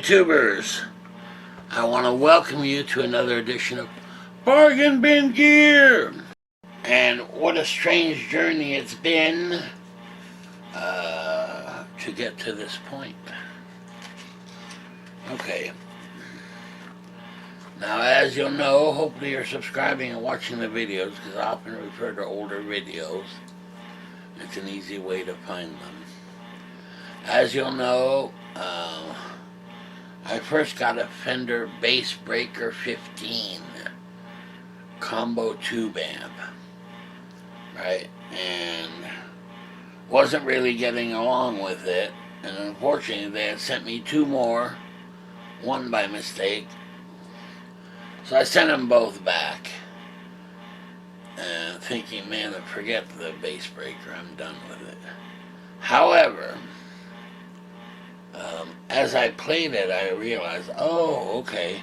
YouTubers, I want to welcome you to another edition of Bargain Bin Gear. And what a strange journey it's been to get to this point. Okay. Now, as you'll know, hopefully you're subscribing and watching the videos, because I often refer to older videos. It's an easy way to find them. As you'll know, I first got a Fender Bassbreaker 15 combo tube amp, right, and wasn't really getting along with it, and unfortunately they had sent me two more, one by mistake, so I sent them both back, thinking, man, forget the Bassbreaker, I'm done with it. However, as I played it, I realized, oh, okay,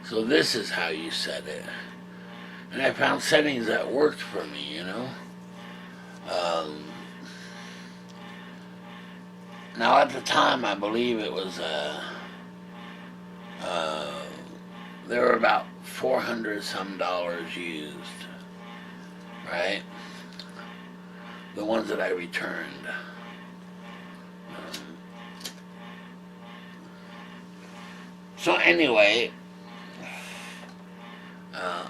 so this is how you set it. And I found settings that worked for me, you know. Now, at the time, I believe it was, there were about $400 some used, right? The ones that I returned. So anyway,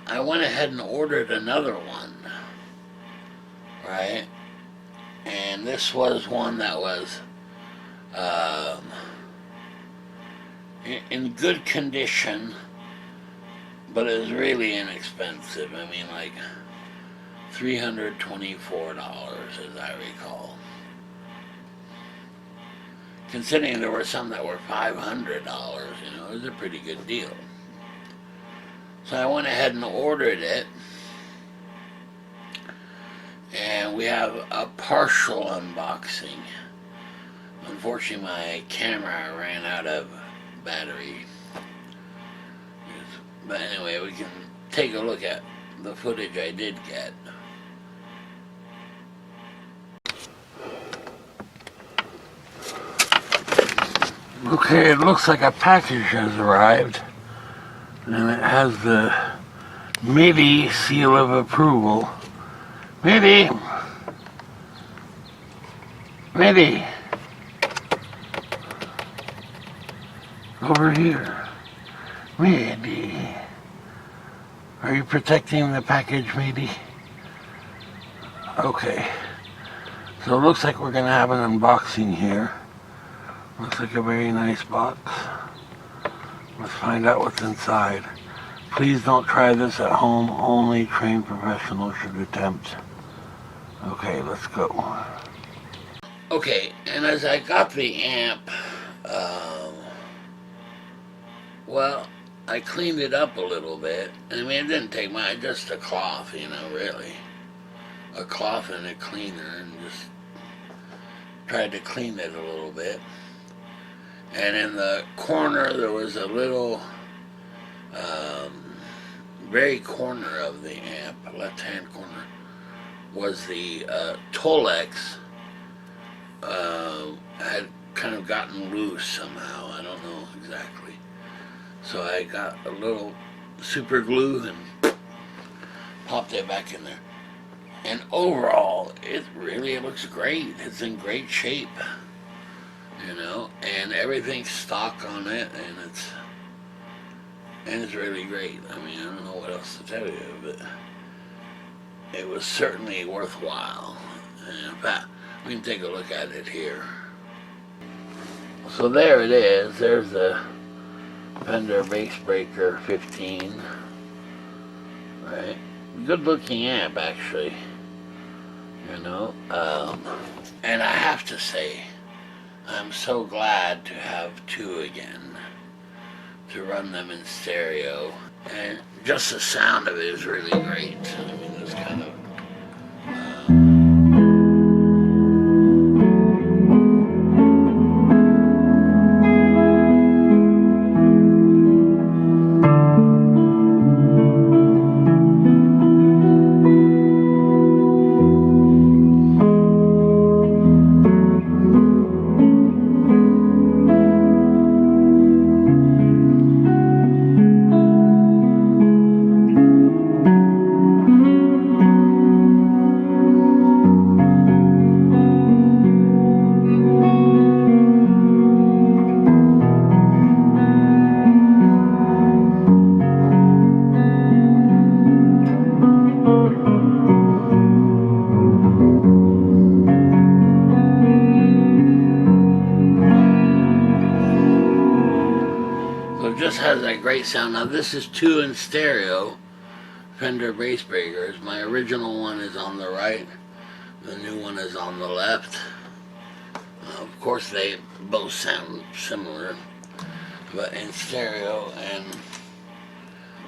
I went ahead and ordered another one, right? And this was one that was in good condition, but it was really inexpensive. I mean, like $324, as I recall. Considering there were some that were $500, you know, it was a pretty good deal. So I went ahead and ordered it, and we have a partial unboxing. Unfortunately, my camera ran out of battery. But anyway, we can take a look at the footage I did get. Okay, it looks like a package has arrived, and it has the MIDI seal of approval. MIDI! MIDI! Over here. MIDI. Are you protecting the package, MIDI? Okay. So it looks like we're going to have an unboxing here. Looks like a very nice box. Let's find out what's inside. Please don't try this at home. Only trained professionals should attempt. Okay, let's go. Okay, and as I got the amp, well, I cleaned it up a little bit. I mean, it didn't take much, just a cloth, you know, really. A cloth and a cleaner, and just tried to clean it a little bit. And in the corner, there was a little, very corner of the amp, left-hand corner, was the Tolex, had kind of gotten loose somehow. I don't know exactly. So I got a little super glue and popped it back in there. And overall, it really looks great. It's in great shape. You know, and everything's stock on it, and it's really great. I mean, I don't know what else to tell you, but it was certainly worthwhile. And in fact, we can take a look at it here. So there it is. There's the Fender Bassbreaker 15. Right, good looking amp actually. You know, and I have to say, I'm so glad to have two again, to run them in stereo, and just the sound of it is really great. I mean, it's kind of a great sound. Now this is 2 in stereo Fender bass breakers. My original one is on the right, the new one is on the left. Of course they both sound similar, but in stereo. And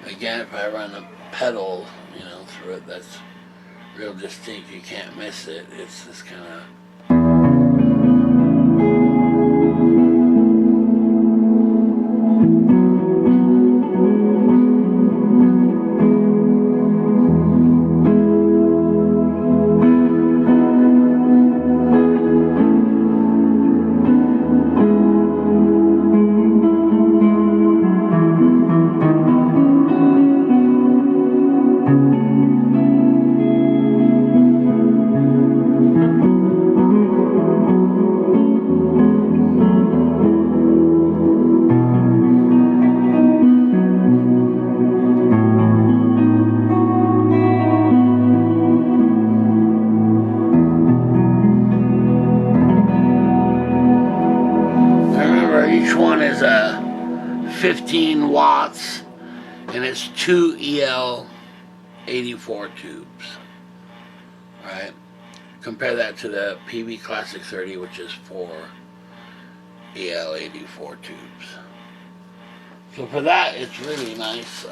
again, if I run a pedal, you know, through it, that's real distinct. You can't miss it. It's this kind of each one is a 15 watts, and it's 2 EL84 tubes, right? Compare that to the PB Classic 30, which is 4 EL84 tubes. So for that, it's really nice.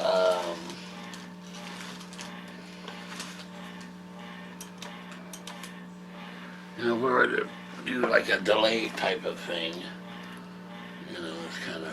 You know, if we were to do like a delay type of thing, you know, it's kind of...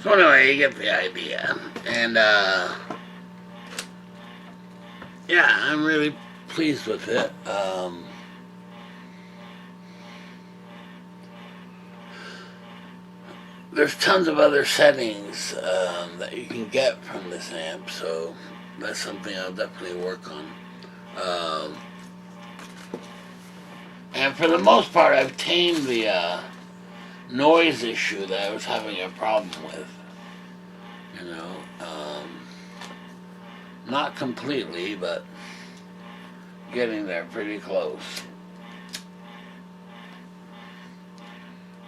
So anyway, you get the idea. And yeah, I'm really pleased with it. there's tons of other settings that you can get from this amp, so that's something I'll definitely work on. And for the most part, I've tamed the noise issue that I was having a problem with. You know, not completely, but getting there pretty close.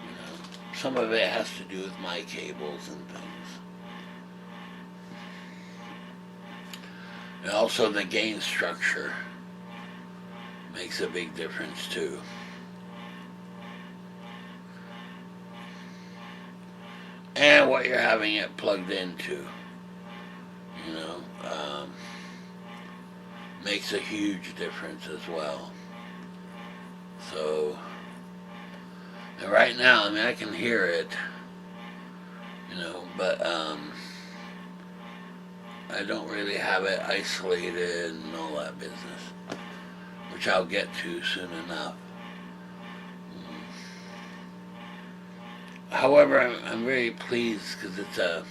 You know, some of it has to do with my cables and things. And also the gain structure makes a big difference too. And what you're having it plugged into, you know, makes a huge difference as well. So, and right now, I mean, I can hear it, you know, but I don't really have it isolated and all that business, which I'll get to soon enough. However, I'm very pleased because it's a,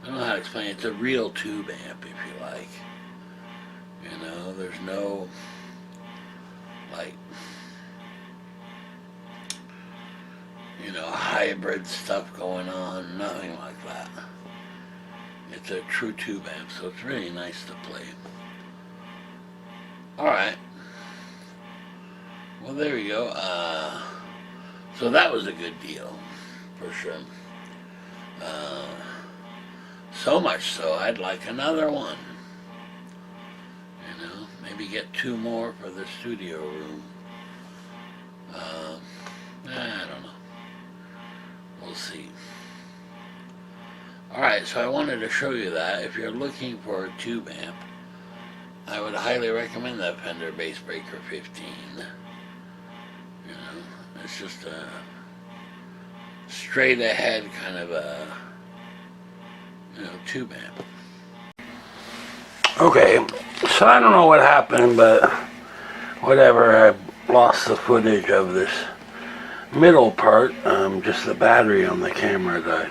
I don't know how to explain it, it's a real tube amp, if you like. You know, there's no, like, you know, hybrid stuff going on, nothing like that. It's a true tube amp, so it's really nice to play. Alright. Well, there we go. So that was a good deal, for sure. So much so, I'd like another one. You know, maybe get 2 more for the studio room. I don't know. We'll see. Alright, so I wanted to show you that. If you're looking for a tube amp, I would highly recommend that Fender Bassbreaker 15. You know, it's just a straight ahead kind of a, you know, tube amp. Okay, so I don't know what happened, but whatever, I lost the footage of this middle part, just the battery on the camera died.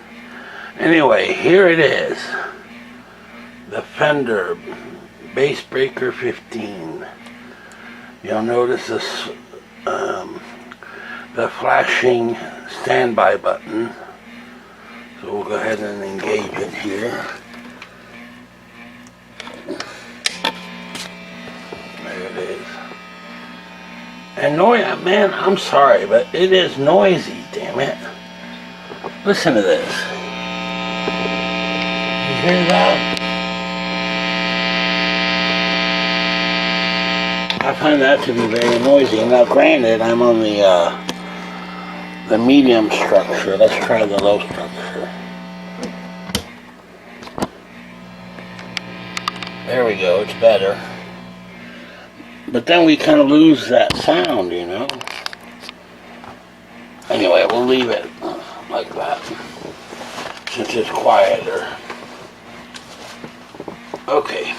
Anyway, here it is, the Fender Bassbreaker 15. You'll notice this, the flashing standby button. So we'll go ahead and engage it here. There it is. And man, I'm sorry, but it is noisy, damn it. Listen to this. You hear that? I find that to be very noisy. Now granted, I'm on the medium structure. Let's try the low structure. There we go, it's better. But then we kind of lose that sound, you know. Anyway, we'll leave it like that, since it's quieter. Okay.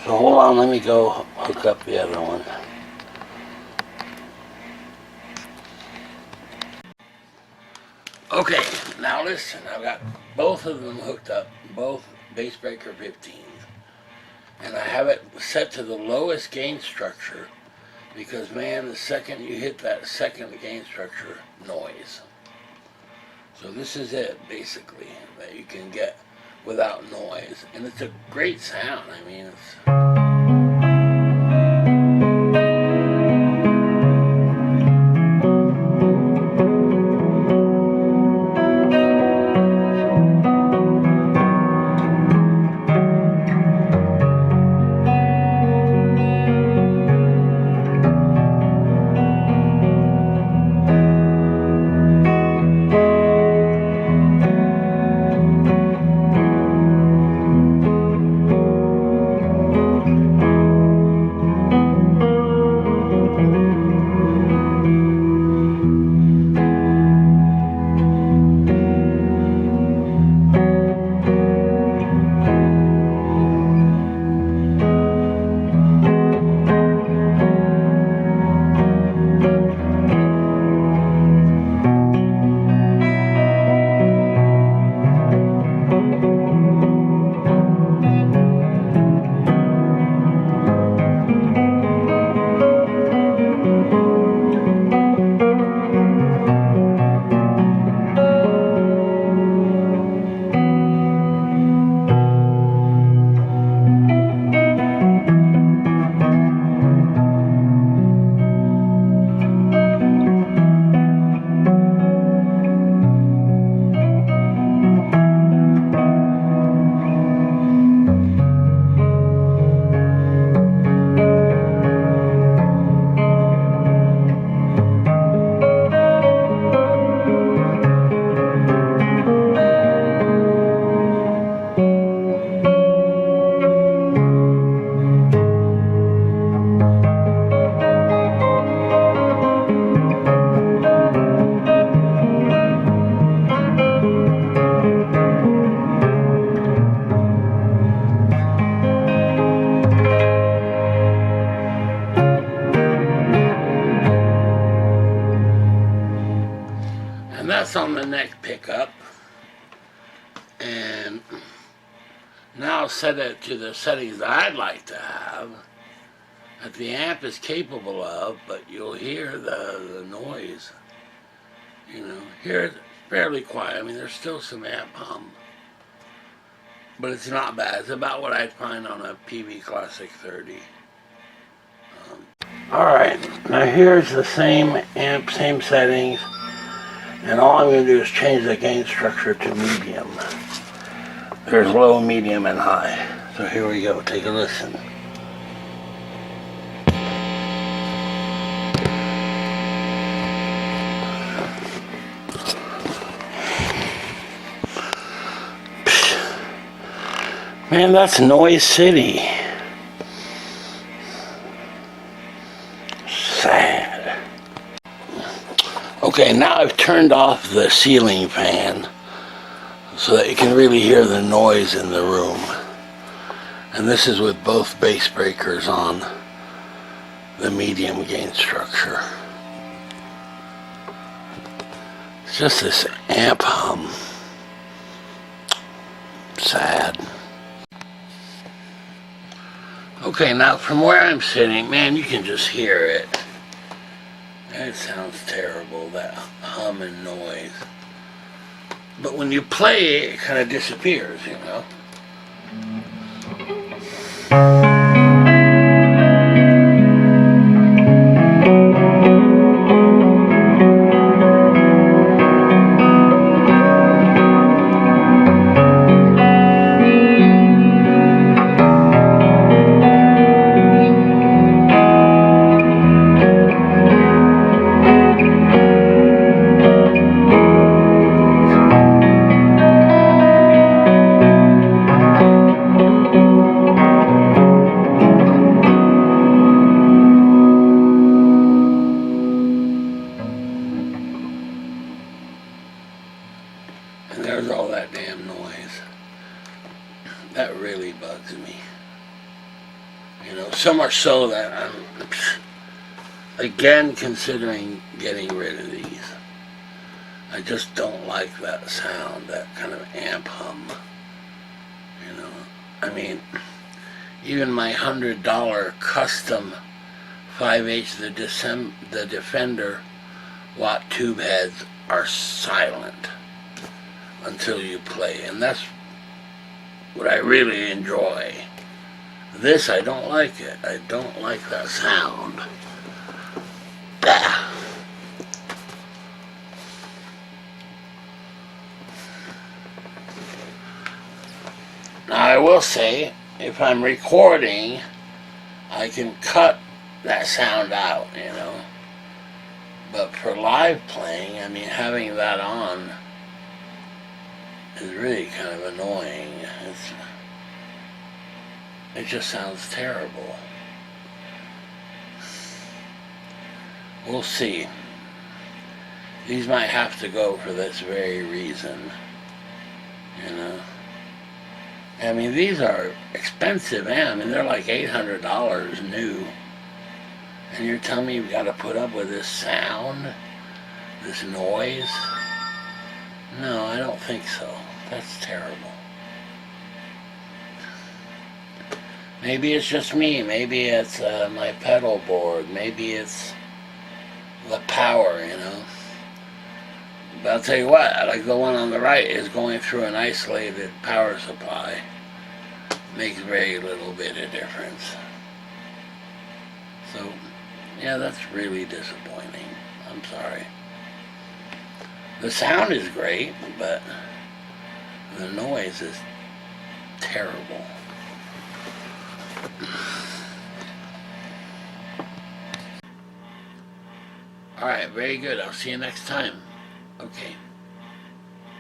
So hold on, let me go hook up the other one. Okay, now listen, I've got both of them hooked up, both Bassbreaker 15s. And I have it set to the lowest gain structure because, man, the second you hit that second gain structure, noise. So this is it, basically, that you can get without noise. And it's a great sound. I mean, it's... that's on the neck pickup. And now I'll set it to the settings that I'd like to have, that the amp is capable of, but you'll hear the noise. You know, here it's fairly quiet. I mean, there's still some amp hum, but it's not bad. It's about what I'd find on a PV Classic 30. Alright, now here's the same amp, same settings, and all I'm going to do is change the gain structure to medium. There's low, medium, and high. So here we go, take a listen. Man, that's Noise City. Sad. Okay, now I've turned off the ceiling fan so that you can really hear the noise in the room. And this is with both bass breakers on the medium gain structure. It's just this amp hum. Sad. Okay, now from where I'm sitting, man, you can just hear it. It sounds terrible, that hum and noise. But when you play it, it kind of disappears, you know. And there's all that damn noise. That really bugs me. You know, so much so that I'm again considering getting rid of these. I just don't like that sound, that kind of amp hum. You know, I mean, even my $100 custom 5H, the Defender Watt tube heads are silent until you play, and that's what I really enjoy. This, I don't like it. I don't like that sound. Bah. Now I will say, if I'm recording, I can cut that sound out, you know. But for live playing, I mean, having that on is really kind of annoying. It just sounds terrible. We'll see. These might have to go for this very reason, you know. I mean, these are expensive, I mean, they're like $800 new. And you're telling me you've got to put up with this sound, this noise? No, I don't think so. That's terrible. Maybe it's just me. Maybe it's my pedal board. Maybe it's the power, you know. But I'll tell you what, like the one on the right is going through an isolated power supply. Makes very little bit of difference. So, yeah, that's really disappointing. I'm sorry. The sound is great, but the noise is terrible. Alright, very good. I'll see you next time. Okay.